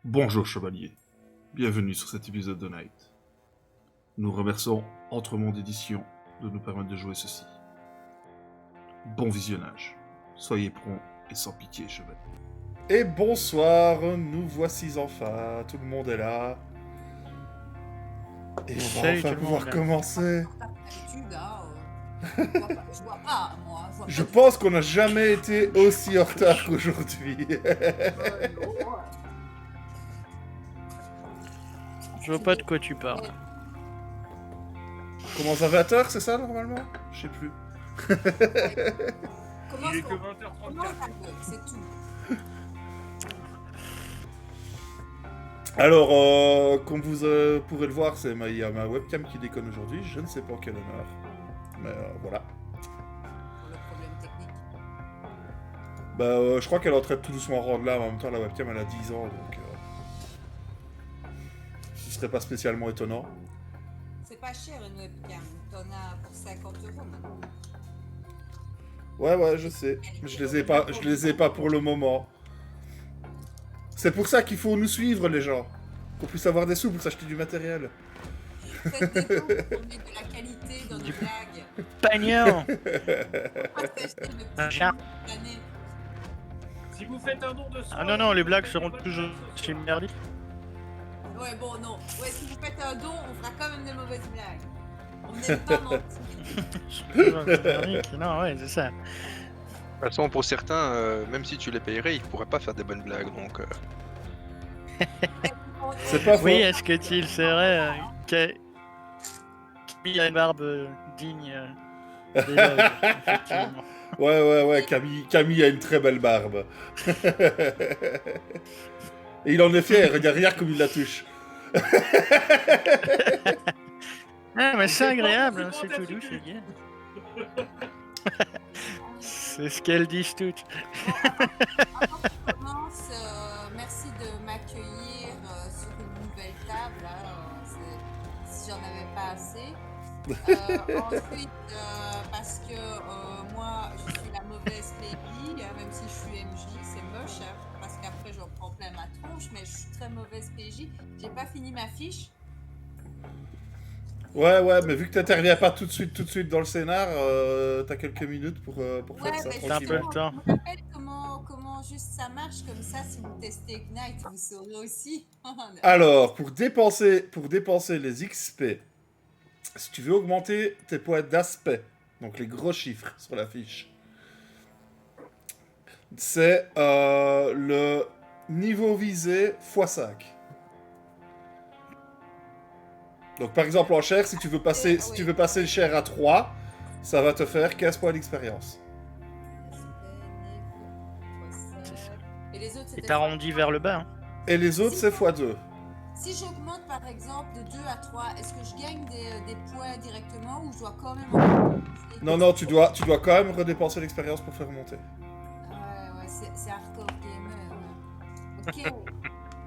Bonjour chevalier, bienvenue sur cet épisode de Night. Nous remercions Entremonde Édition de nous permettre de jouer ceci. Bon visionnage, soyez prompts et sans pitié chevalier. Et bonsoir, nous voici enfin, tout le monde est là. Et on va Salut enfin tout le pouvoir monde. commencer. D'habitude, je vois pas, moi. vois Je pas pense qu'on n'a jamais été aussi en retard qu'aujourd'hui. Je vois pas de quoi tu parles. Commence à 20h, c'est ça normalement? Je sais plus. Comment Il est que comment 20h34. ça peut, c'est tout. Alors, comme vous pourrez le voir, il y a ma webcam qui déconne aujourd'hui. Je ne sais pas en quelle heure. Mais voilà. Pour le problème technique. Bah, je crois qu'elle est en train de tout doucement rendre là. En même temps, la webcam elle a 10 ans, donc ce serait pas spécialement étonnant. C'est pas cher une webcam. T'en as pour 50 € maintenant. Ouais, je sais. Mais je les ai pas pour le moment. C'est pour ça qu'il faut nous suivre, les gens. Qu'on puisse avoir des sous pour s'acheter du matériel. Faites des dons pour mettre de la qualité dans nos blagues. Pagnon. Pas s'acheter de Un petits chat. jeux d'année. Si vous faites un don de Ah non, les blagues seront toujours chez merdiques. Ouais, bon, non. Ouais, si vous faites un don, on fera quand même des mauvaises blagues. On n'aime pas mentir. Non, ouais, c'est ça. De toute façon, pour certains, même si tu les payerais, ils pourraient pas faire des bonnes blagues. Donc, C'est pas faux. Oui, est-ce que tu le serais Camille a une barbe digne d'éloge, effectivement. Ouais, Camille a une très belle barbe. Et il en est fier, regarde comme il la touche. Ah, mais c'est agréable, hein, c'est tout doux, c'est bien. C'est ce qu'elles disent toutes. Avant qu'on commence, merci de m'accueillir sur une nouvelle table. Là, si j'en avais pas assez. Ensuite, parce que moi, je suis la mauvaise PJ, même si je suis MJ, c'est moche, parce qu'après j'en prends plein ma tronche, mais je suis très mauvaise PJ. J'ai pas fini ma fiche. Ouais, mais vu que t'interviens pas tout de suite dans le scénar, t'as quelques minutes pour faire ça mais T'as un peu tranquillement. le temps. je vous rappelle comment juste ça marche, comme ça, si vous testez Ignite, vous saurez aussi. Alors, pour dépenser les XP, si tu veux augmenter tes points d'aspect, donc les gros chiffres sur la fiche, c'est le niveau visé x5. Donc par exemple en chair, si tu veux passer le chair à 3, ça va te faire 15 points d'expérience. Et les autres, Et c'était t'arrondis vers le bas. Hein. Et les autres, c'est x2. Si j'augmente par exemple de 2 à 3, est-ce que je gagne des points directement ou je dois quand même... Non, tu dois quand même redépenser l'expérience pour faire monter. Ouais, c'est hardcore gamer. Ok.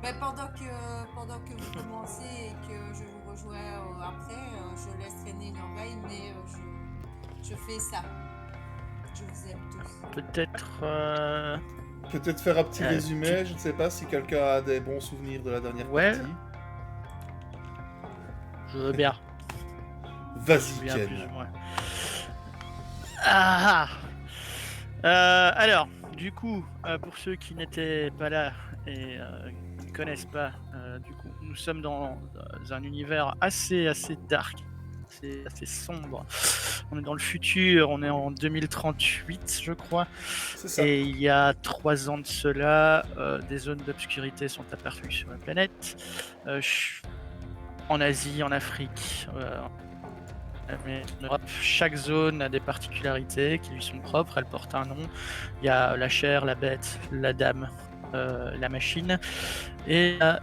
Mais pendant que vous commencez et que je vous rejoins après, je laisse traîner une oreille, mais je fais ça. Je vous aime tous. Peut-être faire un petit résumé, je ne sais pas si quelqu'un a des bons souvenirs de la dernière Ouais. partie. Je veux bien. Vas-y, Bien Ken. plus, ouais. Alors, du coup, pour ceux qui n'étaient pas là et qui ne connaissent pas, du coup, nous sommes dans un univers assez dark, assez sombre. On est dans le futur, on est en 2038, je crois. C'est ça. Et il y a 3 ans de cela, des zones d'obscurité sont apparues sur la planète. En Asie, en Afrique, en Europe, chaque zone a des particularités qui lui sont propres, elles portent un nom. Il y a la chair, la bête, la dame, la machine. Et il y a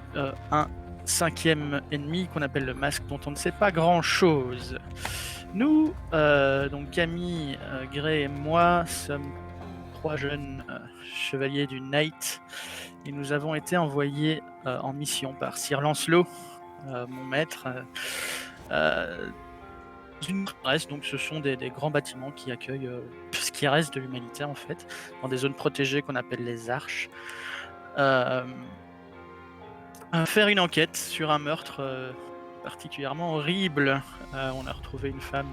un 5e ennemi qu'on appelle le masque, dont on ne sait pas grand-chose. Nous, donc Camille, Gray et moi, sommes 3 jeunes chevaliers du Night. Et nous avons été envoyés en mission par Sir Lancelot, mon maître, une reste, donc ce sont des grands bâtiments qui accueillent ce qui reste de l'humanité en fait, dans des zones protégées qu'on appelle les arches. faire une enquête sur un meurtre particulièrement horrible. On a retrouvé une femme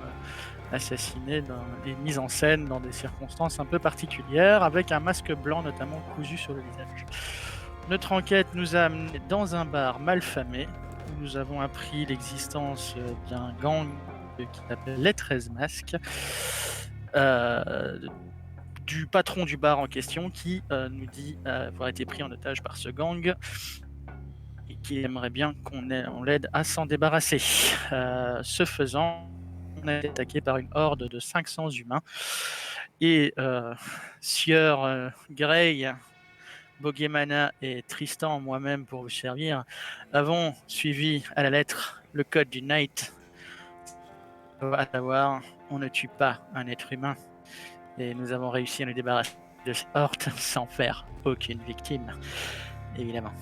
assassinée et mise en scène dans des circonstances un peu particulières, avec un masque blanc notamment cousu sur le visage. Notre enquête nous a amené dans un bar malfamé, où nous avons appris l'existence d'un gang qui s'appelle les 13 Masques, du patron du bar en question qui nous dit avoir été pris en otage par ce gang et qui aimerait bien on l'aide à s'en débarrasser. Ce faisant, on a été attaqué par une horde de 500 humains et Sieur Grey, Boguemana et Tristan, moi-même pour vous servir, avons suivi à la lettre le code du Knight, à savoir on ne tue pas un être humain, et nous avons réussi à nous débarrasser de cette horde sans faire aucune victime, évidemment.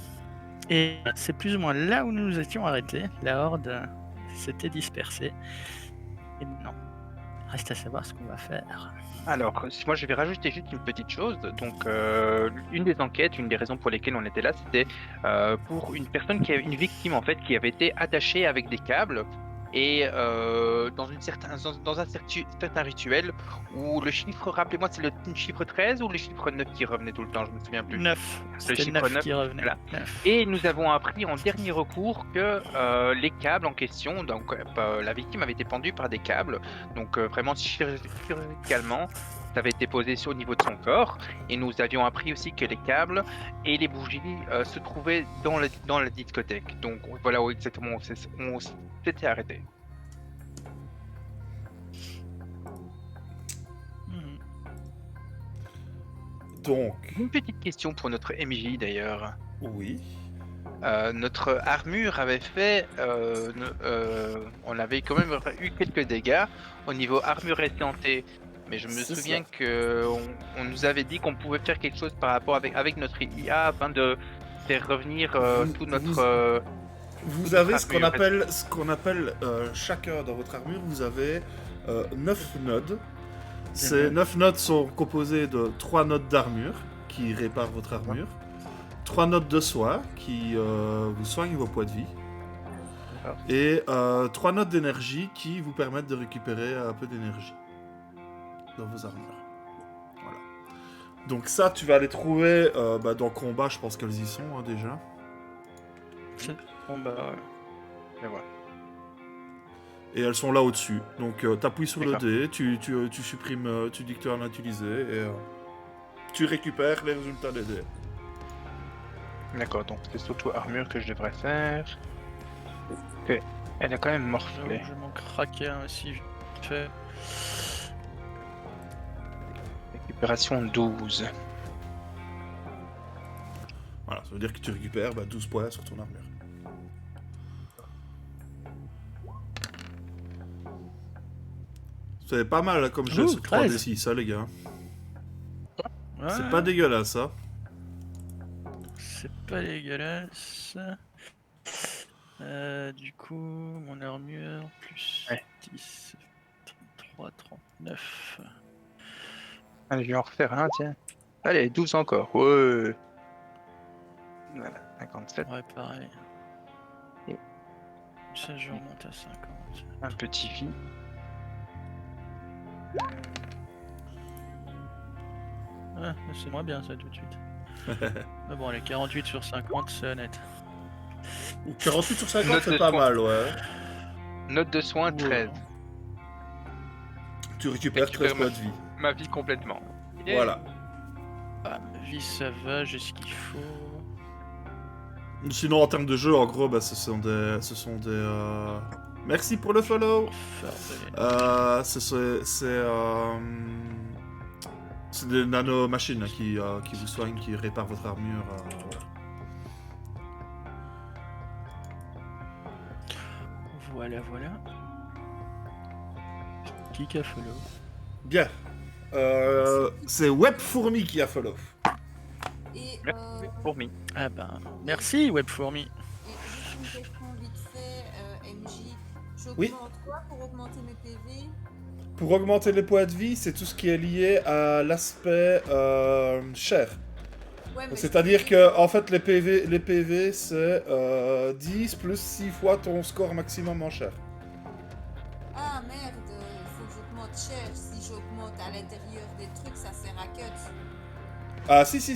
Et c'est plus ou moins là où nous nous étions arrêtés. La horde s'était dispersée. Et maintenant, reste à savoir ce qu'on va faire. Alors, moi je vais rajouter juste une petite chose. Donc, une des enquêtes, une des raisons pour lesquelles on était là, c'était pour une personne une victime en fait, qui avait été attachée avec des câbles et dans un certain rituel où le chiffre, rappelez-moi, c'est le chiffre 13 ou le chiffre 9 qui revenait tout le temps, je me souviens plus. 9. Le C'était chiffre 9 9 qui revenait. voilà. 9. Et nous avons appris en dernier recours que les câbles en question, donc la victime avait été pendue par des câbles, donc vraiment chirurgicalement, ça avait été posé au niveau de son corps. Et nous avions appris aussi que les câbles et les bougies se trouvaient dans la discothèque. Donc voilà où exactement on s'était arrêté. Donc, Une petite question pour notre MJ d'ailleurs. oui. Notre armure avait fait, on avait quand même eu quelques dégâts au niveau armure et santé, mais je me C'est souviens ça. que on nous avait dit qu'on pouvait faire quelque chose par rapport avec notre IA afin de faire revenir tout notre. Vous Toute avez notre ce qu'on appelle chacun dans votre armure, vous avez 9 nodes. Ces 9 nodes sont composées de 3 nodes d'armure qui réparent votre armure, 3 nodes de soin qui vous soignent vos points de vie, D'accord. et 3 nodes d'énergie qui vous permettent de récupérer un peu d'énergie dans vos armures. Voilà. Donc ça, tu vas les trouver dans combat, je pense qu'elles y sont déjà. Bon bah, Mais voilà. Et elles sont là au-dessus. Donc t'appuies sur le D'accord. dé, tu supprimes, tu dis que tu en as utilisé, et tu récupères les résultats des dés. D'accord, donc c'est surtout armure que je devrais faire. Ok. Elle a quand même morflé. je m'en craquais un aussi. Vite fait. Récupération 12. Voilà, ça veut dire que tu récupères 12 points sur ton armure. C'est pas mal là, comme jet Ouh, sur 13. 3d6, ça les gars. Ouais, C'est pas dégueulasse, ça. c'est pas dégueulasse. Du coup, mon armure plus Ouais. 10, 33, 39. Allez, je vais en refaire un, tiens. Allez, 12 encore. Ouais. Voilà, 57. Ouais, pareil. Et- Ça, je remonte à 50. Un petit vie. Ouais, c'est moins bien ça tout de suite. Mais bon, les 48 sur 50, c'est honnête. Ou 48 sur 50, Note c'est de pas soin. mal, ouais. Note de soin 13. Tu récupères 13 Récupère points de vie. Ma vie complètement. Yeah. Voilà. Ah, ma vie, ça va, j'ai ce qu'il faut. Sinon, en termes de jeu, en gros, ce sont des... Merci pour le follow. C'est des nanomachines là, qui vous soignent, qui réparent votre armure. Voilà, voilà. Qui a follow? Bien. C'est Webfourmi qui a follow. Et, Merci, fourmi. Ah ben, merci Webfourmi. et juste une question vite fait, MJ. Oui. J'augmente quoi pour augmenter mes PV? Pour augmenter les points de vie, c'est tout ce qui est lié à l'aspect chair. Ouais, mais C'est-à-dire que, en fait, les PV c'est 10 plus 6 fois ton score maximum en chair. Ah merde, il faut que j'augmente cher. Si j'augmente à l'intérieur des trucs, ça sert à cut. Ah, si, ça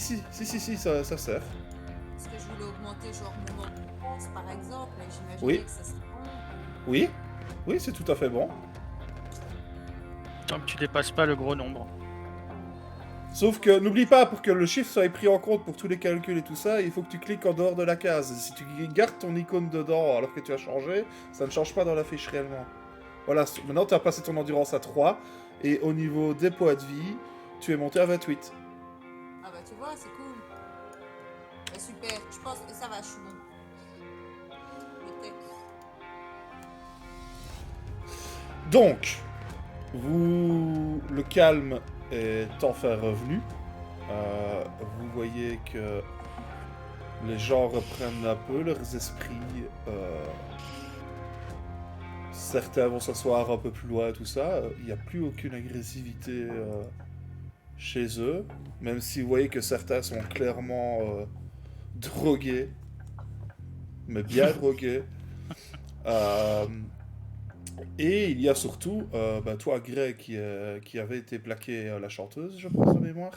sert. Parce que je voulais augmenter genre mon nombre de défense par exemple, et j'imaginais Oui. que ça serait bon. Oui, c'est tout à fait bon. Tant que tu dépasses pas le gros nombre. Sauf que, n'oublie pas, pour que le chiffre soit pris en compte pour tous les calculs et tout ça, il faut que tu cliques en dehors de la case. Si tu gardes ton icône dedans alors que tu as changé, ça ne change pas dans la fiche réellement. Voilà, maintenant tu as passé ton endurance à 3, et au niveau des points de vie, tu es monté à 28. Ah bah tu vois, c'est cool. Bah, super, je pense que ça va, je suis bon. Peut-être. Donc, le calme est enfin revenu. Vous voyez que les gens reprennent un peu leurs esprits. Certains vont s'asseoir un peu plus loin, tout ça. Il n'y a plus aucune agressivité chez eux. Même si vous voyez que certains sont clairement drogués. Mais bien drogués. Et il y a surtout, toi, Grey, qui avait été plaqué à la chanteuse, je pense, de mémoire.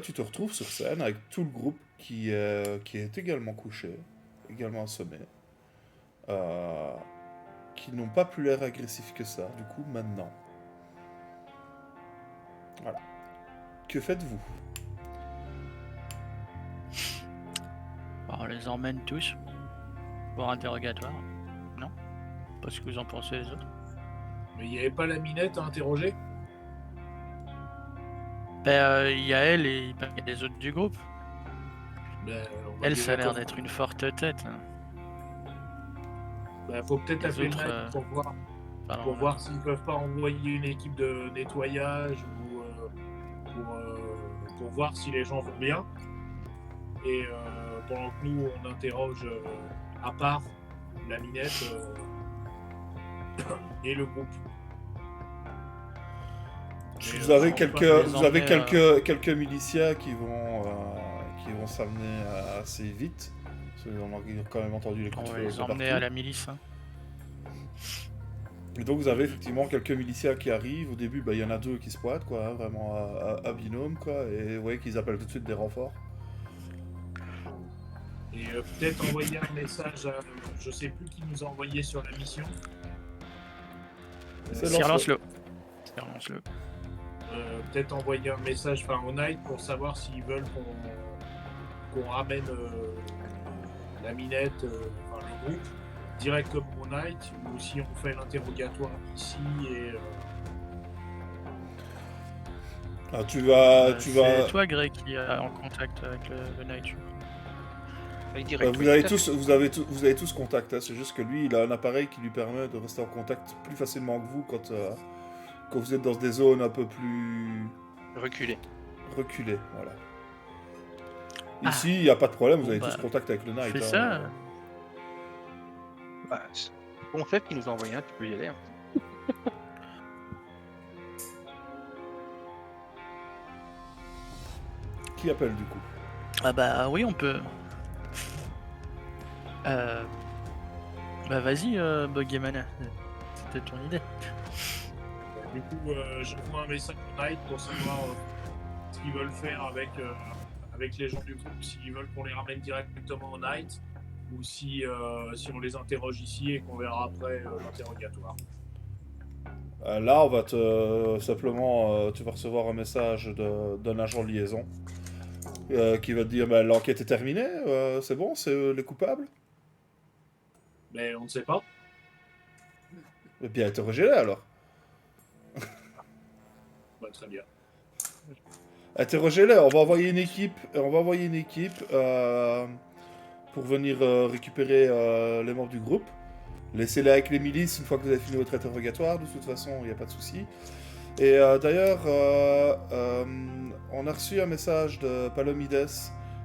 Tu te retrouves sur scène avec tout le groupe qui est également couché, également assommé. Qui n'ont pas plus l'air agressifs que ça, du coup, maintenant. Voilà. Que faites-vous? On les emmène tous. Pour interrogatoire. Non? Pas ce que vous en pensez les autres. Mais il n'y avait pas la minette à interroger? Ben, il y a elle et il y a les autres du groupe. Ben, on va Elle, déjà ça a l'air comme- d'être une forte tête. Hein. Ben, faut peut-être Les appeler autres, le mec Pardon, pour voir s'ils peuvent pas envoyer une équipe de nettoyage ou pour voir si les gens vont bien. Et pendant que nous on interroge à part la minette et le groupe. Mais, Vous avez on quelques, va les vous avez emmener, quelques miliciens qui vont s'amener assez vite. Parce qu'on a quand même entendu les coups on de va feu les de emmener partout. à la milice. Hein. Et donc vous avez effectivement quelques miliciens qui arrivent. Au début, il y en a deux qui se pointent, quoi, hein, vraiment à binôme, quoi. Et vous voyez qu'ils appellent tout de suite des renforts. Et peut-être envoyer un message à. Je sais plus qui nous a envoyé sur la mission. C'est Sir Lancelot. Lancelot. Peut-être envoyer un message au Night pour savoir s'ils veulent qu'on ramène la minette, le groupe, directement au Night, ou si on fait l'interrogatoire ici et. Alors, tu vas. C'est toi, Greg, qui est en contact avec le Night. Vous avez tous contact, hein. C'est juste que lui, il a un appareil qui lui permet de rester en contact plus facilement que vous quand vous êtes dans des zones un peu plus Reculer. reculées. Voilà. Ici, il n'y a pas de problème, vous Bon, avez bah, tous contact avec le Night. fais hein. ça. Bah, c'est bon chef qui nous a envoyé un, tu peux y aller. Hein. Qui appelle du coup? Ah bah oui, on peut. Bah vas-y, Buggyman. C'était ton idée. Du coup, j'envoie un message au Night pour savoir ce qu'ils veulent faire avec les gens du groupe, s'ils veulent qu'on les ramène directement au Night, ou si on les interroge ici et qu'on verra après l'interrogatoire. Là, on va simplement, tu vas recevoir un message d'un agent de liaison qui va te dire l'enquête est terminée, c'est bon, c'est eux les coupables. Mais on ne sait pas. Et bien, interrogez-les alors. Bah, très bien. Interrogez-les, on va envoyer une équipe, pour venir récupérer les membres du groupe. Laissez-les avec les milices une fois que vous avez fini votre interrogatoire, de toute façon, il n'y a pas de souci. Et d'ailleurs, on a reçu un message de Palomides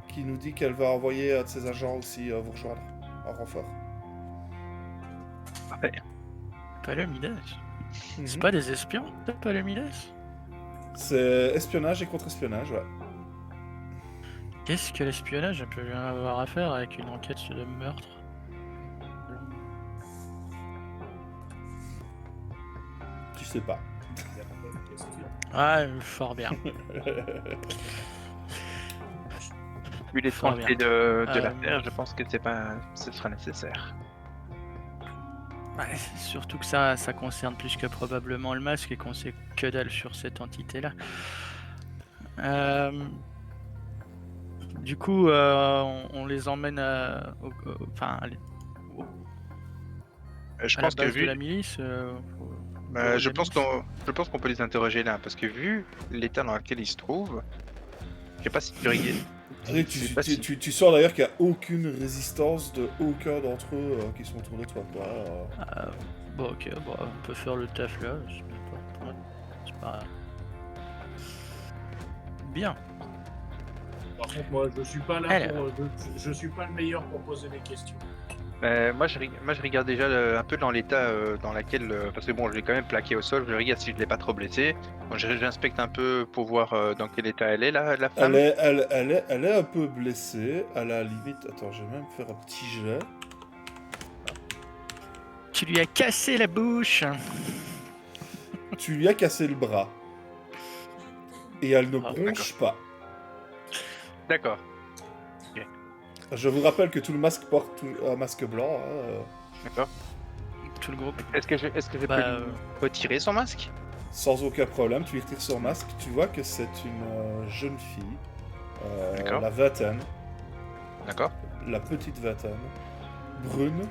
qui nous dit qu'elle va envoyer un de ses agents aussi vous rejoindre en renfort. Palomides. Mhm. C'est pas des espions, Palomides? C'est espionnage et contre-espionnage, ouais. Qu'est-ce que l'espionnage peut bien avoir à faire avec une enquête de meurtre? Tu sais pas. Ah, fort bien. Vu les Fort bien. tranchées de Euh, l'affaire, je pense que ce sera nécessaire. Ouais, surtout que ça concerne plus que probablement le masque et qu'on sait que dalle sur cette entité-là. Du coup, on les emmène enfin, Je à la pense que base de vu, la milice. je pense qu'on peut les interroger là, parce que vu l'état dans lequel ils se trouvent, je sais pas si tu regardes. Et tu sens d'ailleurs qu'il n'y a aucune résistance de aucun d'entre eux qui sont autour de toi, quoi. Bon, ok, bon, on peut faire le taf là. C'est pas... Bien. Par contre, moi, je suis pas là Alors. je suis pas le meilleur pour poser des questions. Moi, je regarde déjà un peu dans l'état dans lequel, parce que bon, je l'ai quand même plaqué au sol. Je regarde si je l'ai pas trop blessé. Bon, j'inspecte un peu pour voir dans quel état elle est là, la femme. Elle est un peu blessée, à la limite. Attends, je vais même faire un petit jet. Tu lui as cassé la bouche. Tu lui as cassé le bras. Et elle ne Ah, bronche pas. D'accord. Je vous rappelle que tout le masque porte un masque blanc. D'accord. Tout le groupe. Est-ce que je peux lui retirer son masque? Sans aucun problème, tu lui retires son masque. Tu vois que c'est une jeune fille. D'accord. La vingtaine. D'accord. La petite vingtaine. Brune.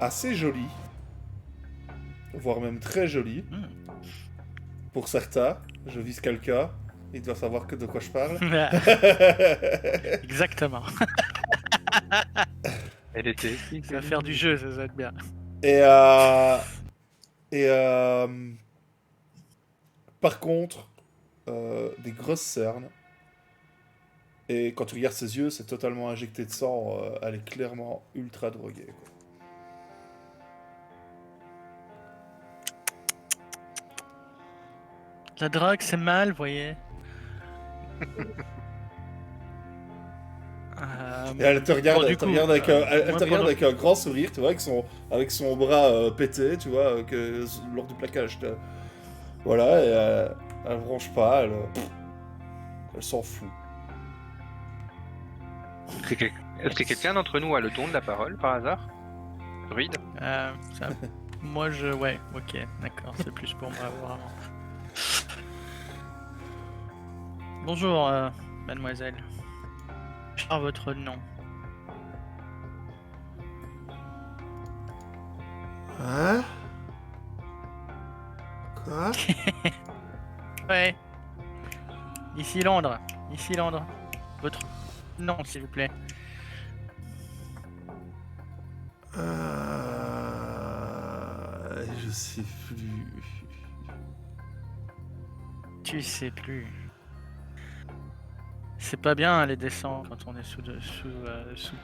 Assez jolie. Voire même très jolie. Pour certains, je vise quelqu'un. Il doit savoir de quoi je parle. Exactement. Elle était. Ça va faire du jeu, ça va être bien. Par contre, des grosses cernes. Et quand tu regardes ses yeux, c'est totalement injecté de sang. Elle est clairement ultra droguée, quoi. La drogue, c'est mal, vous voyez. Et elle te regarde, bon, elle te regarde avec un grand sourire, tu vois, avec son bras pété, tu vois, lors du plaquage. Voilà, et elle bronche pas, elle s'en fout. Est-ce que quelqu'un d'entre nous a le don de la parole par hasard? Druide? Moi, ouais, ok, d'accord, c'est plus pour moi, vraiment. Bonjour, mademoiselle. Par votre nom. Hein? Quoi? Ouais. Ici Londres. Ici Londres. Votre nom, s'il vous plaît. Je sais plus. Tu sais plus. C'est pas bien les descendre quand on est sous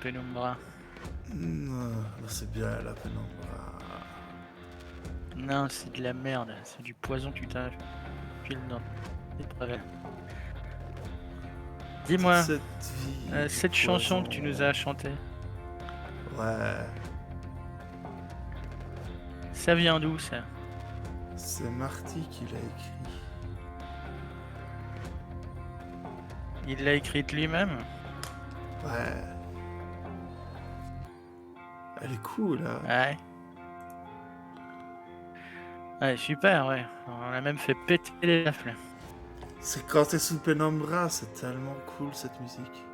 pénumbra. Non, c'est bien la pénombre. Non, c'est de la merde. C'est du poison que tu t'as pile dans tes travers. Dis-moi, cette chanson que tu nous as chantée, Ouais, ça vient d'où ça? c'est Marty qui l'a écrit. Il l'a écrite lui-même? Ouais. Elle est cool, là. Ouais. Ouais, super, ouais. On a même fait péter les baffles. C'est quand t'es sous pénombra, c'est tellement cool cette musique.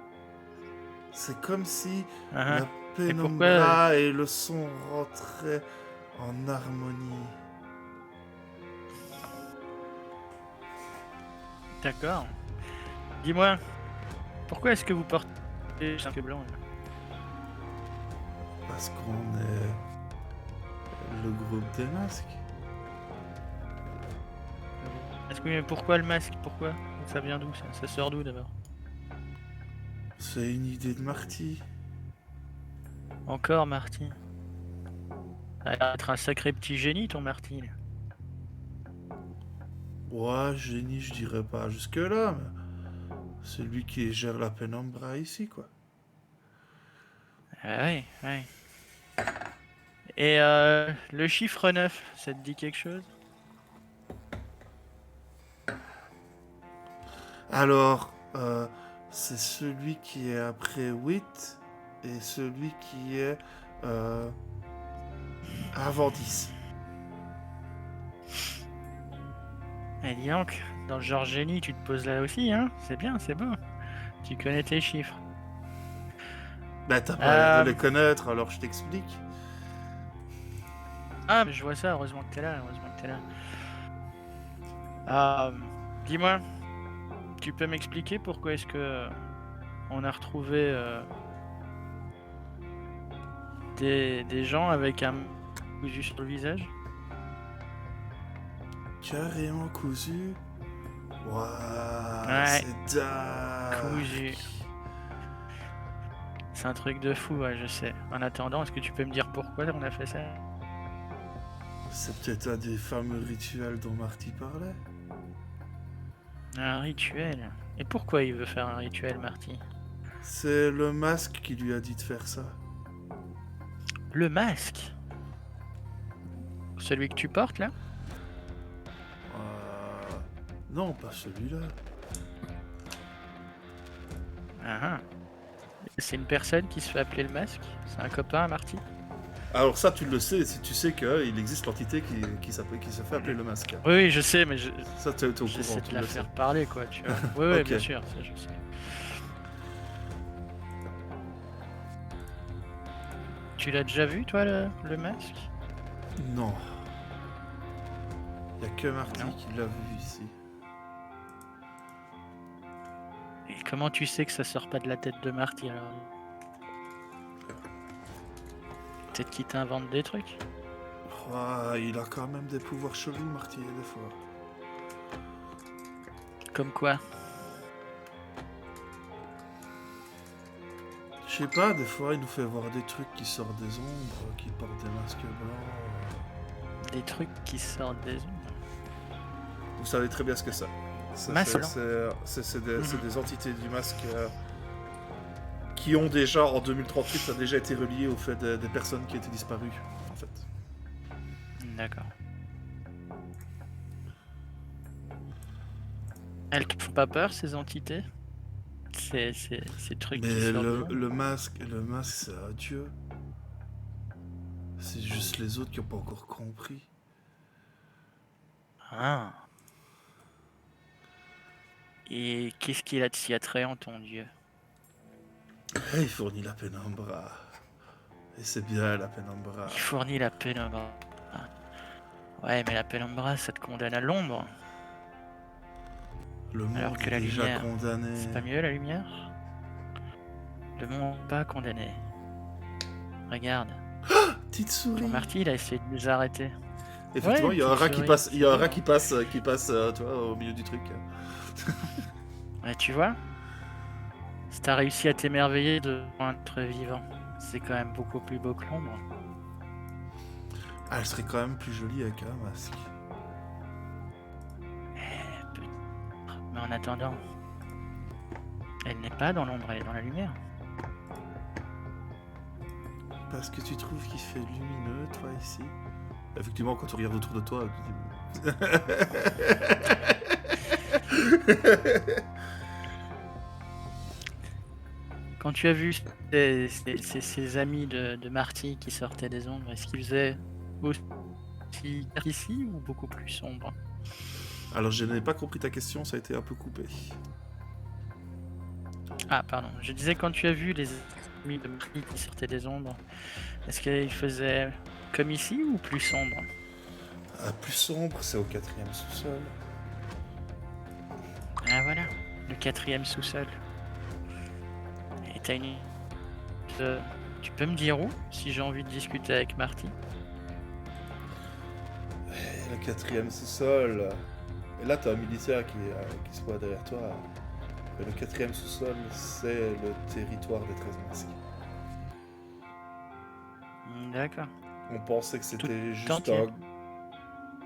C'est comme si la pénombra et le son rentraient en harmonie. D'accord. Dis-moi, pourquoi est-ce que vous portez des masques blancs là? Parce qu'on est le groupe des masques. Est-ce que mais pourquoi le masque? Pourquoi? Ça vient d'où ça? Ça sort d'où d'abord? C'est une idée de Marty. Encore Marty. Ça a l'air d'être un sacré petit génie ton Marty. Ouais, génie, je dirais pas jusque-là, mais Celui qui gère la pénombre ici, quoi. Ah oui, oui. Et le chiffre 9, ça te dit quelque chose? Alors, c'est celui qui est après 8 et celui qui est avant 10. Eh dis donc, dans le genre génie, tu te poses là aussi, hein? C'est bien, c'est beau. Tu connais tes chiffres. Bah, t'as pas l'air de Euh, les connaître, alors je t'explique. Ah, mais je vois ça, heureusement que t'es là, heureusement que t'es là. Dis-moi, tu peux m'expliquer pourquoi est-ce que on a retrouvé des gens avec un cousu sur le visage? Carrément cousu. Waouh, Ouais. c'est dingue. Cousu. C'est un truc de fou, ouais, je sais. En attendant, est-ce que tu peux me dire pourquoi on a fait ça? C'est peut-être un des fameux rituels dont Marty parlait. Un rituel. Et pourquoi il veut faire un rituel, Marty? C'est le masque qui lui a dit de faire ça. Le masque? Celui que tu portes, là? Non, pas celui-là. Ah ah. C'est une personne qui se fait appeler le masque? C'est un copain à Marty? Alors ça, tu le sais, si tu sais qu'il existe l'entité qui se fait appeler le masque. Oui, oui, je sais, mais Ça, t'es au courant, j'essaie de tu la le sais. faire parler, quoi, tu vois. Oui, oui, Ok. bien sûr, ça je sais. Tu l'as déjà vu, toi, le masque? Non. Il n'y a que Marty Non. qui l'a vu ici. Et comment tu sais que ça sort pas de la tête de Marty, alors? Peut-être qu'il t'invente des trucs. Ah, il a quand même des pouvoirs chelous, Marty, des fois. Comme quoi? Je sais pas, des fois, il nous fait voir des trucs qui sortent des ombres, qui portent des masques blancs. Des trucs qui sortent des ombres. Vous savez très bien ce que c'est. Masque. C'est des entités du masque qui ont déjà, en 2038, ça a déjà été relié au fait des personnes qui étaient disparues, en fait. D'accord. Elles te font pas peur, ces entités? Ces trucs qui Mais sortent de l'ombre? le masque, c'est un dieu. C'est juste les autres qui n'ont pas encore compris. Ah. Et qu'est-ce qu'il a de si attrayant, ton dieu? Il fournit la pénombra. Et c'est bien la pénombra. Il fournit la pénombra. Ouais, mais la pénombra, ça te condamne à l'ombre. Le monde Alors que est la déjà lumière, condamné. c'est pas mieux, la lumière? Le monde n'est pas condamné. Regarde, Petite souris. ton Marty, il a essayé de nous arrêter. Effectivement, Ouais, il y a un petite rat qui souris, passe, il y a un rat c'est qui passe, tu vois, au milieu du truc. Ouais, tu vois? Si t'as réussi à t'émerveiller devant un être vivant, c'est quand même beaucoup plus beau que l'ombre. Ah, elle serait quand même plus jolie avec un masque. Mais en attendant, elle n'est pas dans l'ombre, elle est dans la lumière. Parce que tu trouves qu'il fait lumineux, toi, ici. Effectivement, quand tu regardes autour de toi, tu dis... Quand tu as vu ces amis de Marty qui sortaient des ombres, est-ce qu'ils faisaient aussi ici ou beaucoup plus sombre? Alors, je n'ai pas compris ta question, ça a été un peu coupé. Ah, pardon. Je disais, quand tu as vu les amis de Marty qui sortaient des ombres, est-ce qu'ils faisaient comme ici ou plus sombre? Plus sombre, c'est au 4e sous-sol. Ah voilà, le 4e sous-sol. Et t'as une... tu peux me dire où, si j'ai envie de discuter avec Marty? Le 4e sous-sol. Et là, t'as un militaire qui se voit derrière toi. Et le 4e sous-sol, c'est le territoire des 13 masques. D'accord. On pensait que c'était Tout juste entier. un...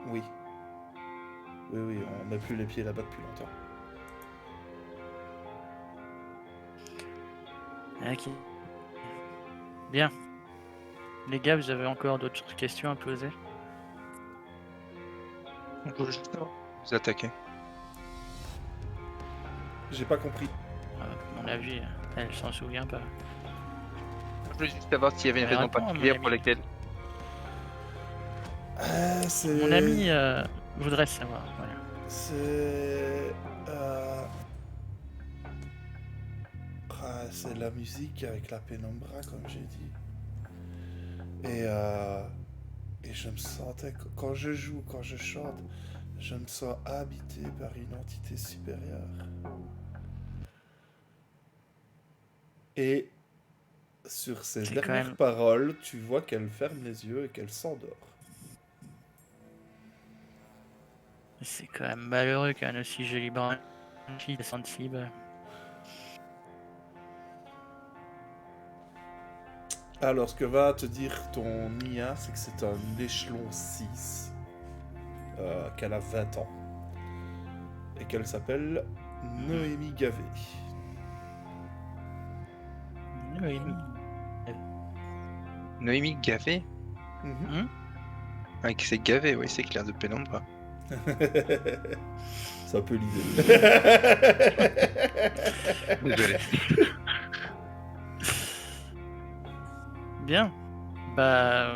Oui. Oui, on n'a plus les pieds là-bas depuis longtemps. Ok. Bien. Les gars, vous avez encore d'autres questions à poser? On peut juste vous attaquer. J'ai pas compris. À mon avis, elle s'en souvient pas. Je voulais juste savoir s'il y avait une Mais raison réponds, mon particulière ami. pour laquelle. C'est... Mon ami voudrait savoir. Voilà. C'est... c'est la musique avec la pénombra, comme j'ai dit. Et je me sentais, quand je joue, quand je chante, je me sens habité par une entité supérieure. Et sur ces C'est dernières quand même- paroles, tu vois qu'elle ferme les yeux et qu'elle s'endort. C'est quand même malheureux qu'un aussi joli branchi descende si bas. Alors, ce que va te dire ton IA, c'est que c'est un échelon 6, qu'elle a 20 ans, et qu'elle s'appelle Noémie Gavé. Noémie. Noémie Gavé. Mhm. Ah, que c'est Gavé, oui, c'est clair, de pénombre. C'est un peu l'idée. Désolé. Bien. Bah.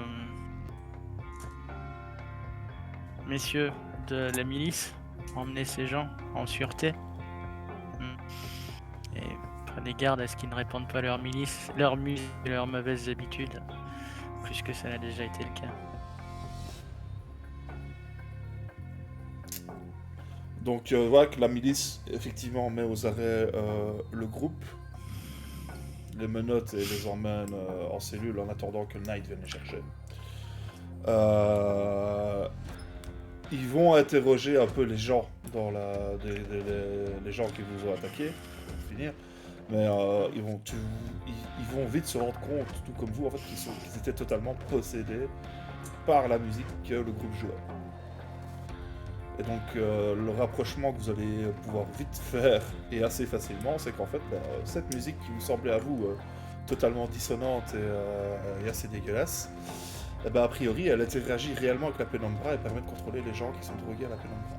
Messieurs de la milice, emmenez ces gens en sûreté. Et prenez garde à ce qu'ils ne répandent pas leur milice, leur musique et leurs mauvaises habitudes, puisque ça a déjà été le cas. Donc, voilà que la milice, effectivement, met aux arrêts le groupe, les menotte et les emmène en cellule en attendant que le Knight vienne les chercher. Ils vont interroger un peu les gens dans les gens qui vous ont attaqué, pour finir. Mais ils vont vite se rendre compte, tout comme vous, en fait, qu'ils étaient totalement possédés par la musique que le groupe jouait. Et donc le rapprochement que vous allez pouvoir vite faire, et assez facilement, c'est qu'en fait, cette musique qui vous semblait à vous totalement dissonante et assez dégueulasse, eh ben, a priori, elle interagit réellement avec la pénombra et permet de contrôler les gens qui sont drogués à la pénombra.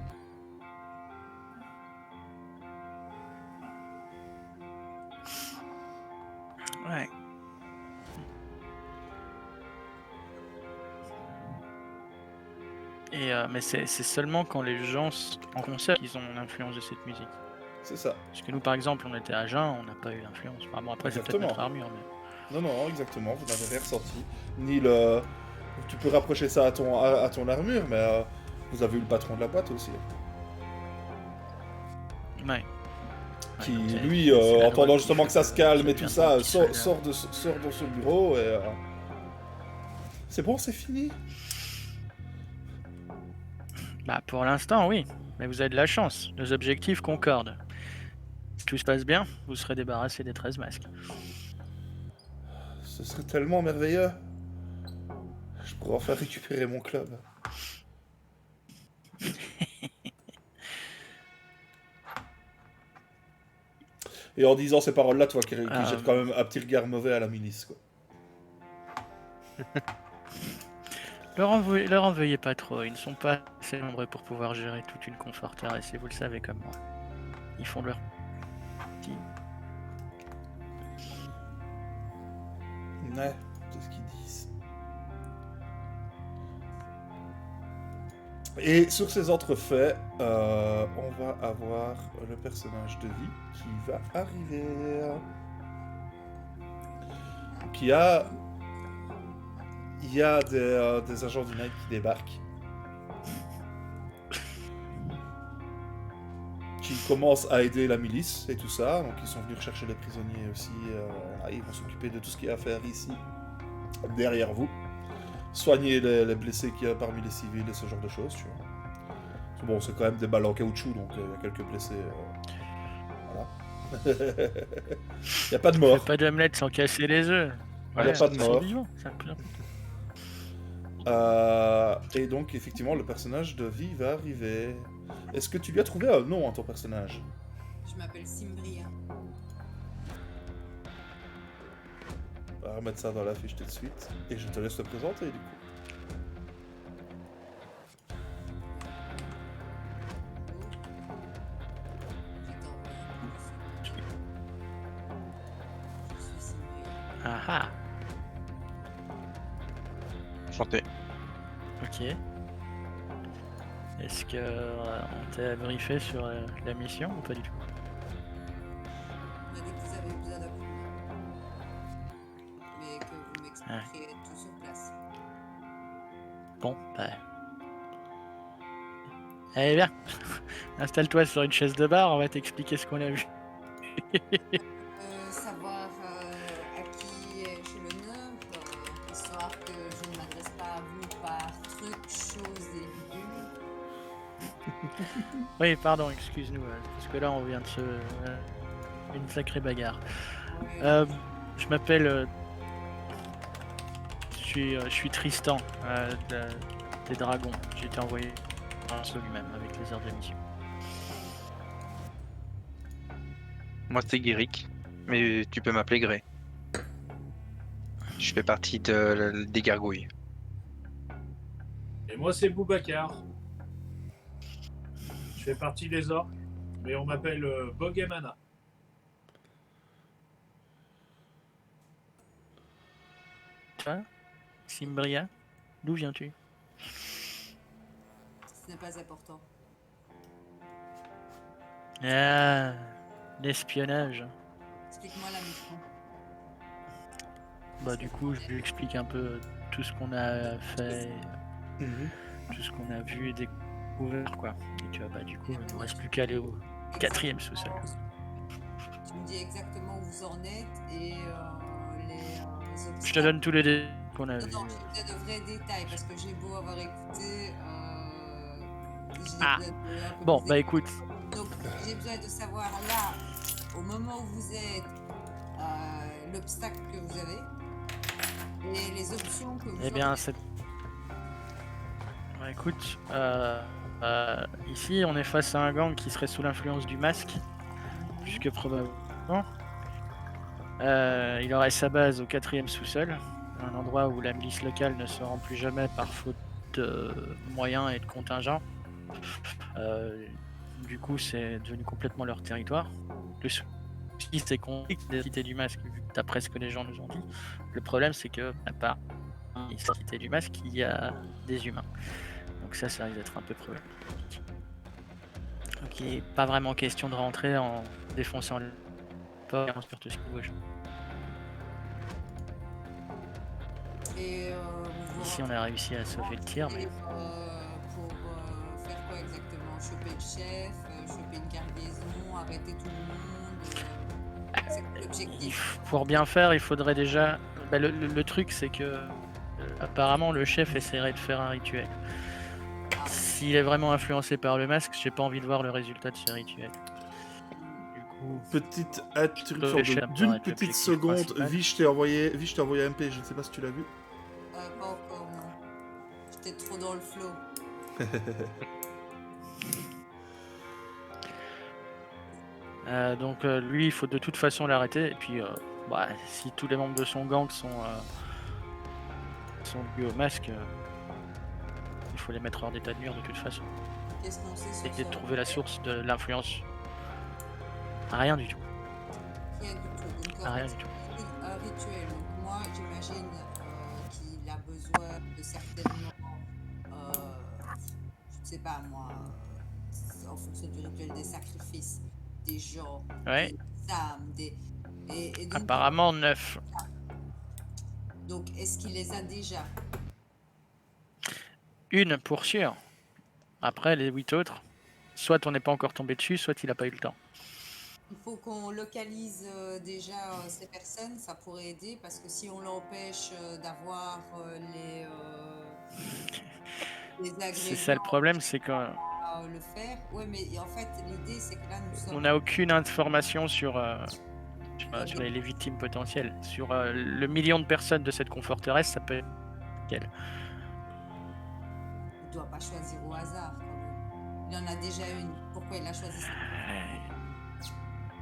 Ouais. Et mais c'est seulement quand les gens en concert qu'ils ont l'influence de cette musique. C'est ça. Parce que nous, par exemple, on était à Jeun, on n'a pas eu l'influence. Enfin, bon, après, c'est peut-être Exactement. notre armure, mais... Non, non, exactement, vous n'avez rien ressenti. Ni le... Tu peux rapprocher ça à ton armure, mais vous avez eu le patron de la boîte aussi. Ouais. Qui, Ouais, c'est- lui, c'est la entendant drogue justement qui que ça fait se calme et c'est tout bien ça, qu'il soit là. sort dans son bureau et... C'est bon, c'est fini. Bah, pour l'instant, oui. Mais vous avez de la chance. Nos objectifs concordent. Si tout se passe bien, vous serez débarrassé des 13 masques. Ce serait tellement merveilleux. Je pourrais enfin récupérer mon club. Et en disant ces paroles-là, toi qui jettes quand même un petit regard mauvais à la milice, quoi. Leur en veuillez pas trop. Ils ne sont pas assez nombreux pour pouvoir gérer toute une conforteresse, et vous le savez comme moi. Ils font leur petit. Ouais, c'est ce qu'ils disent. Et sur ces entrefaits, on va avoir le personnage de Vie qui va arriver. Il y a des agents du Night qui débarquent. Qui commencent à aider la milice et tout ça. Donc ils sont venus rechercher les prisonniers aussi. Ils vont s'occuper de tout ce qu'il y a à faire ici, derrière vous. Soigner les blessés qu'il y a parmi les civils et ce genre de choses, tu vois. Bon, c'est quand même des balles en caoutchouc, donc il y a quelques blessés. Voilà. Il n'y a pas de mort. Pas d'omelette sans casser les œufs. Il n'y a pas de c'est mort. vivant, ça me plaît. Et donc, effectivement, le personnage de Vie va arriver. Est-ce que tu lui as trouvé un nom à ton personnage? Je m'appelle Simbria. On va remettre ça dans la fiche tout de suite. Et je te laisse te présenter du coup. Je suis Cyprien. Ah ah, Enchanté. ok. Est-ce que on t'a briefé sur la mission ou pas du tout? On m'a dit que vous avez besoin d'un coup de main. Mais que vous m'expliquerez tout sur place. Bon, bah. Allez, bien. Installe-toi sur une chaise de bar, on va t'expliquer ce qu'on a vu. Savoir à qui est chez le neuf, histoire que je ne m'adresse pas à vous par trucs, choses et bidules. Oui, pardon, excuse-nous, parce que là on vient de se. Une sacrée bagarre. Je m'appelle. Je suis Tristan des Dragons. J'ai été envoyé par lui-même avec les heures de mission. Moi, c'est Guéric, mais tu peux m'appeler Grey. Je fais partie des gargouilles. Et moi, c'est Boubacar. Je fais partie des orques, mais on m'appelle Bogemana. Toi, Simbria, d'où viens-tu? Ce n'est pas important. Ah, l'espionnage. Explique-moi la mission. Bah du coup, je lui explique un peu tout ce qu'on a fait, tout ce qu'on a vu et découvert, quoi. Et tu vois, bah du coup, il ne reste plus qu'à aller au 4e sous-sol. Tu me dis exactement où vous en êtes et les obstacles. Je te donne tous les détails qu'on a Non, vus. non, j'ai besoin de vrais détails parce que j'ai beau avoir écouté. J'ai Ah. besoin de un peu Bon, plus bah d'écoute. écoute, Donc j'ai besoin de savoir là, au moment où vous êtes, l'obstacle que vous avez et les options que vous eh bien, c'est... Bah, écoute, ici, on est face à un gang qui serait sous l'influence du masque, puisque probablement, il aurait sa base au 4e sous-sol, un endroit où la milice locale ne se rend plus jamais par faute de moyens et de contingents. Du coup, c'est devenu complètement leur territoire. Le souci, c'est qu'on l'identité du masque, d'après ce que les gens nous ont dit. Le problème, c'est que, à part l'identité du masque, il y a des humains. Donc ça risque d'être un peu problématique. Donc il n'est pas vraiment question de rentrer en défonçant le port et en sur tout ce qui bouge. Et vous Ici, on a réussi à sauver le tir, mais... pour faire quoi exactement? Choper le chef, choper une cargaison, arrêter tout le monde. C'est quoi l'objectif? Pour bien faire, il faudrait déjà... Bah, le truc, c'est que apparemment, le chef essaierait de faire un rituel. S'il est vraiment influencé par le masque, j'ai pas envie de voir le résultat de ce rituel. Du coup, Petite interruption Le chef d'une paraît être petite l'objectif seconde. principal. Vi, je t'ai envoyé un MP, je ne sais pas si tu l'as vu. Pas encore, non. J'étais trop dans le flow. donc lui, il faut de toute façon l'arrêter. Et puis, si tous les membres de son gang sont liés au masque, il faut les mettre hors d'état de nuire de toute façon. Qu'est-ce qu'on sait sur Essayer de ce trouver la source de l'influence. Rien du tout. Rien du tout. Donc, Rien du tout. un rituel. Donc, moi, j'imagine qu'il a besoin de certainement, je ne sais pas moi, en fonction du rituel, des sacrifices, des gens, Ouais. des âmes, et donc, Apparemment 9. donc, est-ce qu'il les a déjà? Une pour sûr. Après, les 8 autres, soit on n'est pas encore tombé dessus, soit il n'a pas eu le temps. Il faut qu'on localise déjà ces personnes, ça pourrait aider parce que si on l'empêche d'avoir les agréments C'est ça le problème, c'est qu'on à le faire. Ouais, mais en fait, l'idée c'est que là nous sommes. n'a aucune information sur les victimes potentielles. Sur le million de personnes de cette conforteresse, ça peut être quelle. Il ne doit pas choisir au hasard quand même. Il en a déjà une. Pourquoi il a choisi ça?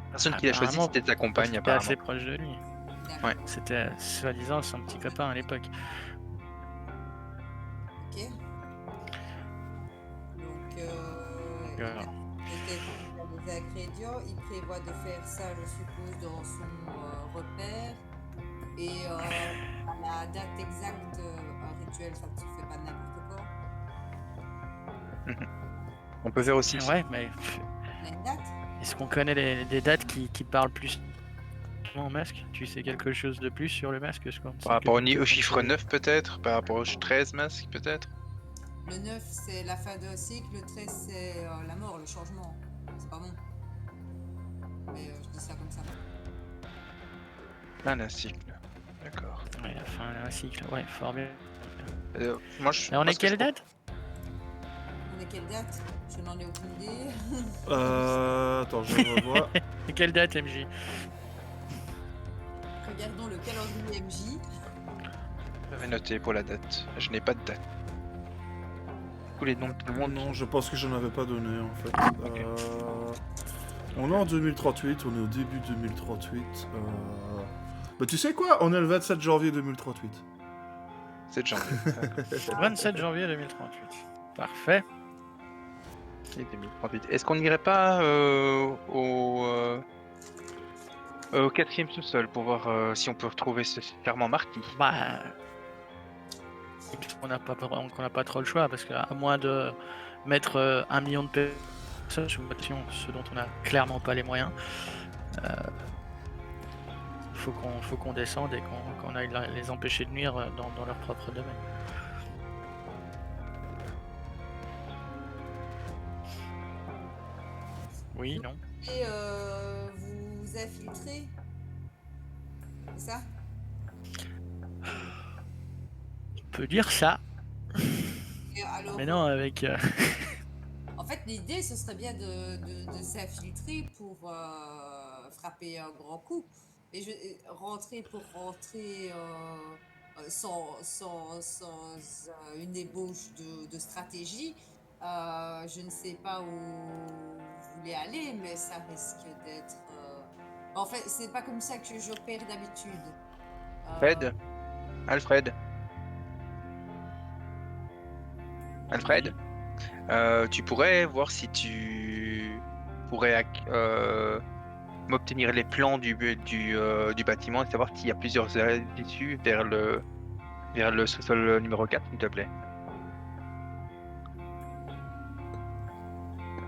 Personne qui l'a choisi, Apparemment, c'était ta compagne, C'était assez apparemment. proche de lui. D'accord. C'était soi-disant son petit copain à l'époque. Ok. Donc, Voilà. les ingrédients, il prévoit de faire ça, je suppose, dans son repère. Et à la date exacte, un rituel, ça ne se fait pas n'importe quoi. On peut faire aussi. Ouais, mais On a une date? est-ce qu'on connaît des dates qui parlent plus au masque? Tu sais quelque chose de plus sur le masque que ce qu'on sait Par rapport que- au chiffre 9 peut-être, par rapport au 13 masques peut-être. Le 9, c'est la fin d'un cycle. Le 13, c'est la mort, le changement. C'est pas bon. Mais je dis ça comme ça. Fin d'un cycle. D'accord. Ouais, la fin d'un cycle, ouais, fort bien. Moi je. Et on moi, est ce que je quelle date? On est quelle date? Je n'en ai aucune idée. Attends, je revois. Et quelle date, MJ? Regardons le calendrier MJ. J'avais noté pour la date. Je n'ai pas de date. Tous les noms de tout le monde. Non, je pense que je n'avais pas donné en fait. Ok. On est en 2038, on est au début 2038. Bah tu sais quoi? On est le 27 janvier 2038. 7 janvier. 27 janvier 2038. Parfait. Et 2038. Est-ce qu'on n'irait pas au quatrième sous-sol pour voir si on peut retrouver ce charmant marquis? Bah, on n'a pas trop le choix parce qu'à moins de mettre 1 million de personnes sous action, ce dont on n'a clairement pas les moyens, faut qu'on descende et qu'on aille les empêcher de nuire dans leur propre domaine. Oui, non. Et vous vous infiltrez. C'est ça? On peut dire ça, Et alors, mais non avec. en fait, l'idée, ce serait bien de s'infiltrer pour frapper un grand coup. Et rentrer pour rentrer sans une ébauche de stratégie. Je ne sais pas où vous voulez aller, mais ça risque d'être... En fait, c'est pas comme ça que j'opère d'habitude. Fred? Alfred? Alfred? Tu pourrais voir si tu pourrais m'obtenir les plans du bâtiment et savoir s'il y a plusieurs issues vers le sous-sol numéro 4, s'il te plaît.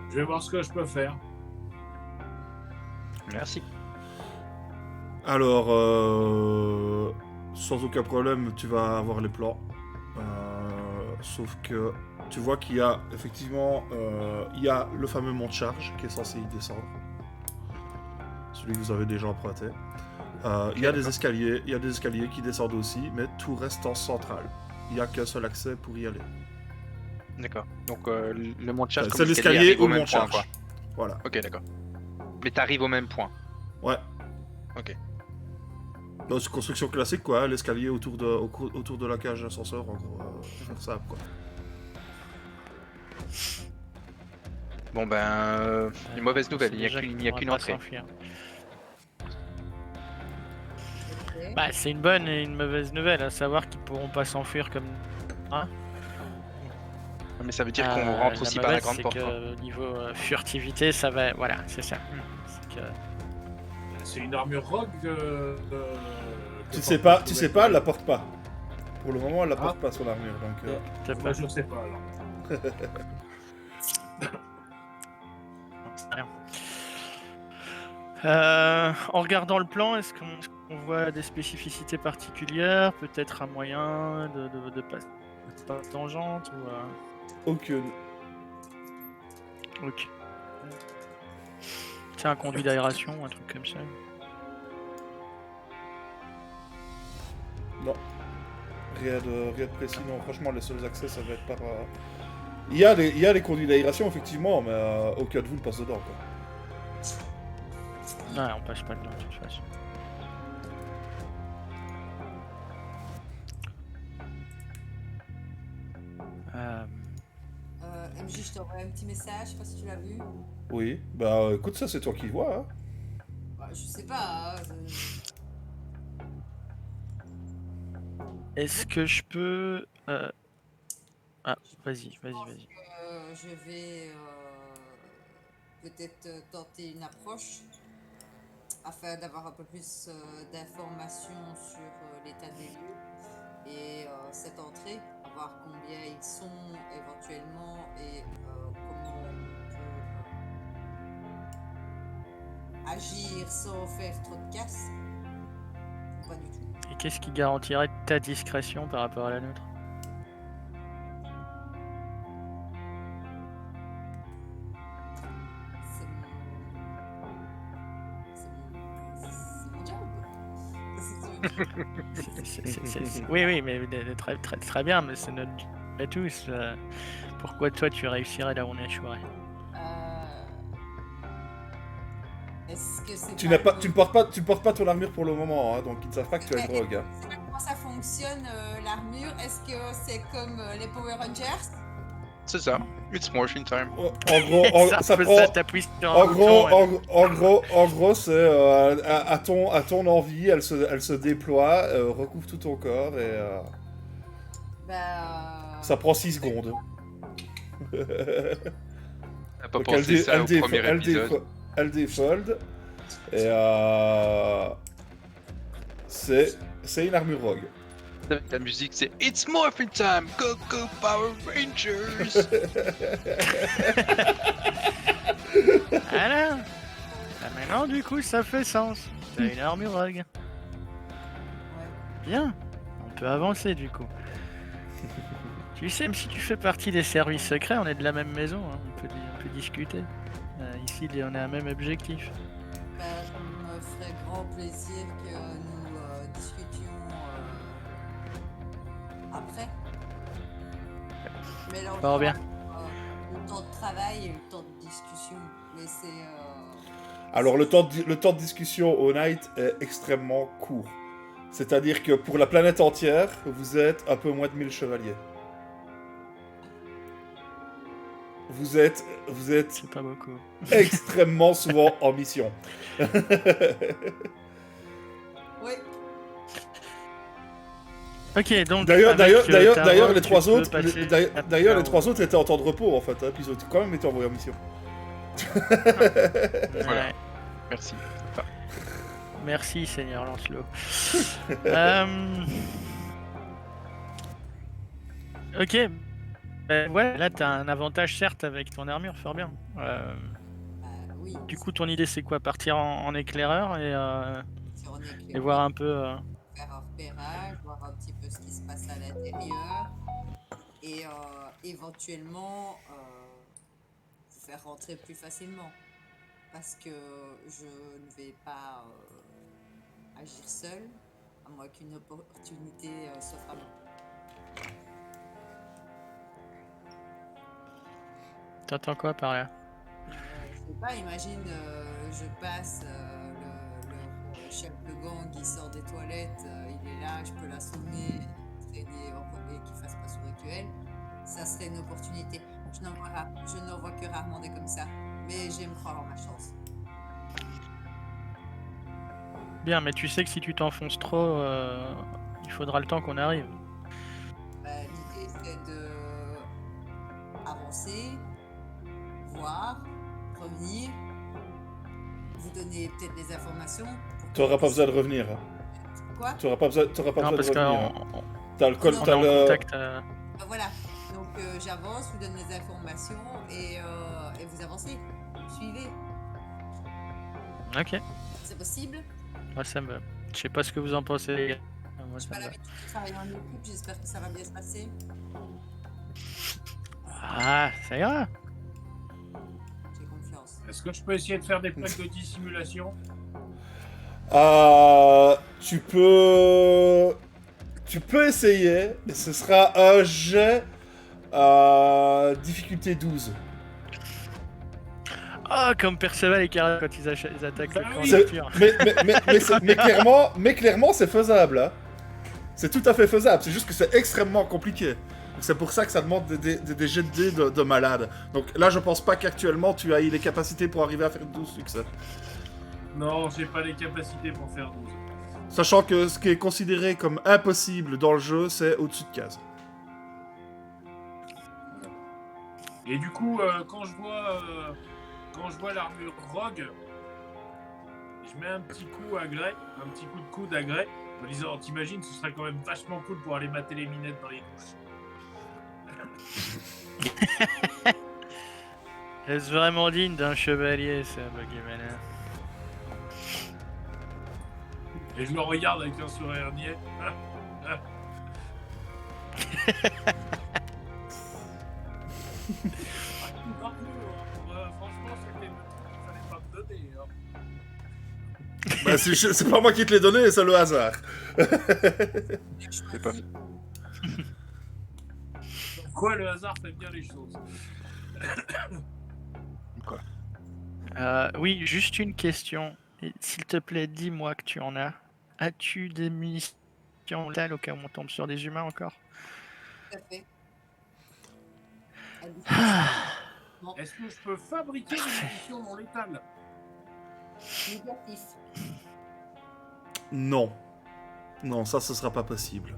Je vais voir ce que je peux faire. Merci. Alors, sans aucun problème, tu vas avoir les plans. Sauf que tu vois qu'il y a effectivement il y a le fameux mont de charge qui est censé y descendre. Celui que vous avez déjà emprunté. Il y a des escaliers qui descendent aussi, mais tout reste en centrale. Il n'y a qu'un seul accès pour y aller. D'accord. Donc le mont de charge, C'est comme l'escalier arrive ou au le même mont de point, charge. quoi. Voilà. Ok, d'accord. Mais t'arrives au même point. Ouais. Ok. Donc, c'est construction classique quoi, l'escalier autour de la cage d'ascenseur en gros. Faire ça quoi. Bon ben, une mauvaise nouvelle, il n'y a Déjà qu'une qu'on pourra pas entrée. s'enfuir. Ok. Bah, c'est une bonne et une mauvaise nouvelle, à savoir qu'ils pourront pas s'enfuir comme. Hein. Mais ça veut dire qu'on rentre aussi par la grande porte. Niveau furtivité, ça va. Voilà, c'est ça. C'est que- C'est une armure rogue. Tu sais pas, elle la porte pas. Pour le moment, elle la porte pas son armure donc. t'as Moi, pas- je ne sais pas alors. c'est rien. En regardant le plan, est-ce qu'on voit des spécificités particulières? Peut-être un moyen de passer tangente ou. Aucune. Ok. C'est un conduit d'aération, un truc comme ça. Non. Rien de précis, non. Franchement, les seuls accès, ça va être par. Il y a des conduits d'aération, effectivement, mais aucun de vous ne passe dedans, quoi. Non, on passe pas dedans de toute façon. MJ, je t'envoie un petit message, je sais pas si tu l'as vu. Oui. Bah, écoute, ça, c'est toi qui vois, hein. Bah, je sais pas. Est-ce que je peux... Ah, vas-y. Je vais peut-être tenter une approche afin d'avoir un peu plus d'informations sur l'état des lieux et cette entrée, voir combien ils sont éventuellement et comment on peut agir sans faire trop de casse. Pas du tout. Et qu'est-ce qui garantirait ta discrétion par rapport à la nôtre? C'est mon job. Oui, mais très bien, mais c'est notre job à tous. Pourquoi toi tu réussirais là où on échouerait? Est-ce que c'est Tu ne portes pas ton armure pour le moment, hein, donc ils ne savent pas que tu as une drogue. Hein. C'est pas comment ça fonctionne l'armure? Est-ce que c'est comme les Power Rangers? C'est ça. It's morphine time. En gros, ça prend. En gros, c'est à ton envie, elle se déploie, recouvre tout ton corps et ça prend 6 secondes. T'as pas pensé ça au premier épisode. Elle défold et c'est une armure rogue. La musique c'est It's Morphin Time, go go Power Rangers. Voilà. Maintenant du coup ça fait sens. T'as une armure rogue. Bien. On peut avancer du coup. Tu sais, même si tu fais partie des services secrets, on est de la même maison, hein. On peut discuter. Ici, on a un même objectif. Ça me ferait grand plaisir que nous discutions après. Mais là, on Fort bien. le temps de travail et le temps de discussion. Mais c'est. Alors, le temps de discussion au Night est extrêmement court. C'est-à-dire que pour la planète entière, vous êtes un peu moins de 1000 chevaliers. Vous êtes C'est pas beaucoup. extrêmement souvent en mission. Oui. Ok, donc. D'ailleurs, les tu trois peux autres, passer d'ailleurs, les à- trois autres étaient en temps de repos en fait, hein, puis ils ont quand même été envoyés en mission. Voilà. Ouais. Merci. Merci, Seigneur Lancelot. Ok. Ouais, là t'as un avantage certes avec ton armure, fort bien. Oui. Du coup, ton idée c'est quoi? Partir en éclaireur sur un et éclaireur, voir un peu. faire un repérage, voir un petit peu ce qui se passe à l'intérieur et éventuellement vous faire rentrer plus facilement. Parce que je ne vais pas agir seul, à moins qu'une opportunité s'offre à moi. T'entends quoi par là? Je sais pas, imagine, je passe, le chef de gang, il sort des toilettes, il est là, je peux l'assommer, traîner et qu'il fasse pas son rituel. Ça serait une opportunité. Je n'en vois que rarement des comme ça, mais j'aime croire en ma chance. Bien, mais tu sais que si tu t'enfonces trop, il faudra le temps qu'on arrive. L'idée c'est de avancer, voir, revenir, vous donner peut-être des informations. Tu n'auras pas besoin de revenir. Hein. Quoi? Tu n'auras pas besoin Non, de parce revenir. Hein. qu'on T'as le col, on on est t'as en le. contact. Voilà, donc j'avance, vous donne les informations et vous avancez, suivez. Ok. C'est possible? Moi, ça me. Je sais pas ce que vous en pensez, les gars. Moi, J'ai ça pas me va. l'habitude de travailler en équipe, j'espère que ça va bien se passer. Ah, ça ira. J'ai confiance. Est-ce que je peux essayer de faire des plaques de dissimulation? Tu peux essayer, et ce sera un jet difficulté 12. Ah, comme Perceval et Cara quand ils attaquent le camp C'est- nocturne. Mais clairement, c'est faisable. Hein. C'est tout à fait faisable, c'est juste que c'est extrêmement compliqué. Donc c'est pour ça que ça demande des jets de dés de malade. Donc là, je pense pas qu'actuellement tu aies les capacités pour arriver à faire 12 succès. Non, j'ai pas les capacités pour faire 12. Sachant que ce qui est considéré comme impossible dans le jeu, c'est au-dessus de 15. Et du coup, quand je vois l'armure Rogue, je mets un petit coup à Grey, un petit coup de coude à Grey, en disant, t'imagines, ce serait quand même vachement cool pour aller mater les minettes dans les douches. Est-ce vraiment digne d'un chevalier, ça, Bogeyman? Et je le regarde avec un sourire niais. Franchement, c'était le truc qu'il fallait pas me donner. Hein. Bah, c'est pas moi qui te l'ai donné, c'est le hasard. C'est pas... Quoi, le hasard fait bien les choses. Oui, juste une question. Et s'il te plaît, dis-moi que tu en as. As-tu des munitions létales au cas où on tombe sur des humains encore? Tout à fait. Est-ce que je peux fabriquer des munitions non létales? Négatif. Non. Non, ça, ce sera pas possible.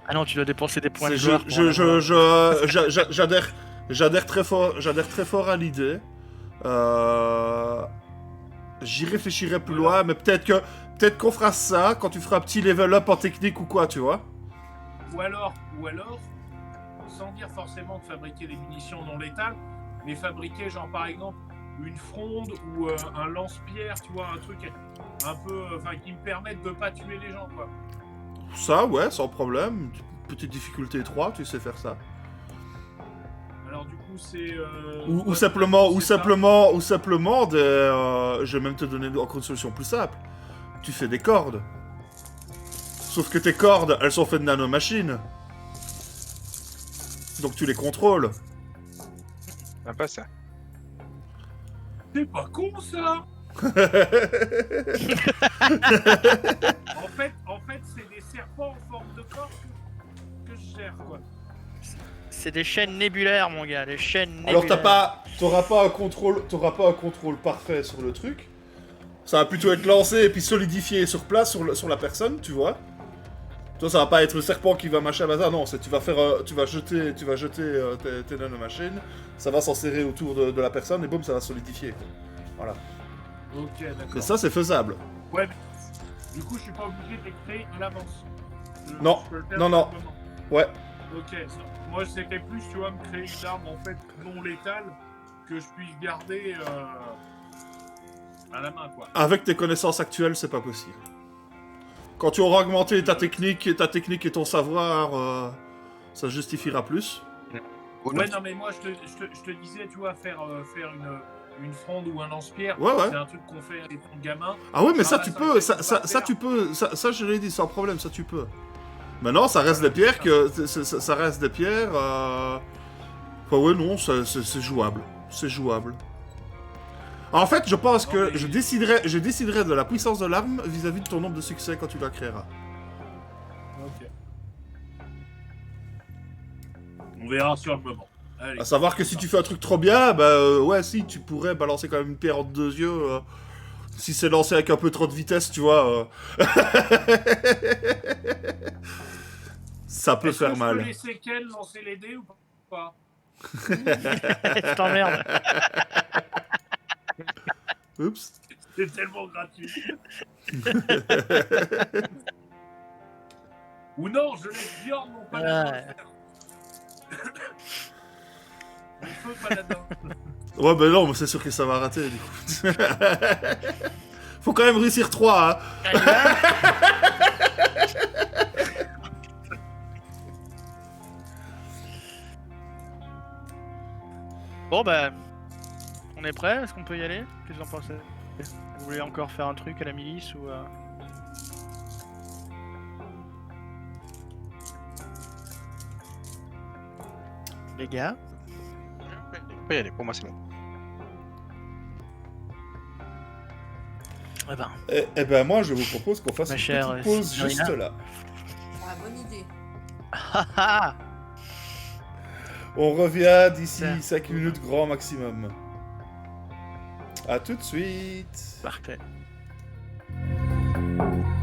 Ah non, tu dois dépenser des points de C'est- joueur. J'adhère très fort à l'idée. J'y réfléchirai plus loin, mais peut-être qu'on fera ça quand tu feras un petit level up en technique ou quoi, tu vois. Ou alors, sans dire forcément de fabriquer des munitions non létales, mais fabriquer genre par exemple une fronde ou un lance-pierre, tu vois, un truc un peu, enfin qui me permette de pas tuer les gens, quoi. Ça, ouais, sans problème. Petite difficulté 3, tu sais faire ça. Alors du coup c'est Ou simplement, je vais même te donner encore une solution plus simple. Tu fais des cordes. Sauf que tes cordes, elles sont faites de nanomachines. Donc tu les contrôles. Pas ça. C'est pas con ça. En fait, c'est des serpents en forme de corps que je gère, quoi. C'est des chaînes nébulaires, mon gars, des chaînes nébulaires. Alors t'auras pas un contrôle parfait sur le truc. Ça va plutôt être lancé et puis solidifié sur place sur la personne, tu vois. Toi, ça va pas être le serpent qui va machin bazar, non, tu vas jeter tes nanomachines, ça va s'en serrer autour de la personne et boum, ça va solidifier, quoi. Voilà. Ok, d'accord. Et ça, c'est faisable. Ouais, mais du coup, je suis pas obligé de les créer à l'avance. Non, Je peux le faire non, non. simplement. Ouais. Ok, moi c'était plus, tu vois, me créer une arme en fait non létale que je puisse garder à la main, quoi. Avec tes connaissances actuelles, c'est pas possible. Quand tu auras augmenté ta technique et ton savoir, ça justifiera plus. Ouais, non, mais moi je te disais, tu vois, faire une fronde ou un lance-pierre, Ouais, ouais. c'est un truc qu'on fait avec ton gamin. Ah ouais, mais ça, bah, tu ça peux, fait ça, tout tu peux, ça, je l'ai dit, sans problème, ça, tu peux. Maintenant, ça reste des pierres ça reste des pierres, Enfin, ouais, non, c'est jouable. C'est jouable. En fait, je pense que je déciderai de la puissance de l'arme vis-à-vis de ton nombre de succès quand tu la créeras. Ok. On verra sur le moment. Allez. À savoir que si tu fais un truc trop bien, bah ouais, si, tu pourrais balancer quand même une pierre entre deux yeux. Si c'est lancé avec un peu trop de vitesse, tu vois. Ça peut Est-ce faire que mal. Je peux laisser Ken lancer les dés ou pas? Je t'emmerde. Oups. C'est tellement gratuit. Ou non, je laisse Bjorn, mon paladin. Ouais. Mon feu paladin. Ouais, bah non, mais c'est sûr que ça va rater, du coup. Faut quand même réussir 3, hein. Bon bah, on est prêt? Est-ce qu'on peut y aller? Qu'est-ce que vous en pensez? Vous voulez encore faire un truc à la milice ou Les gars? On peut y aller, pour moi c'est bon. Eh ben, Eh ben, moi, je vous propose qu'on fasse Ma une chère petite pause Cyrilla. juste là. Ah, bonne idée. haha. On revient d'ici Tiens. 5 minutes grand maximum. À tout de suite. Parfait. Salut.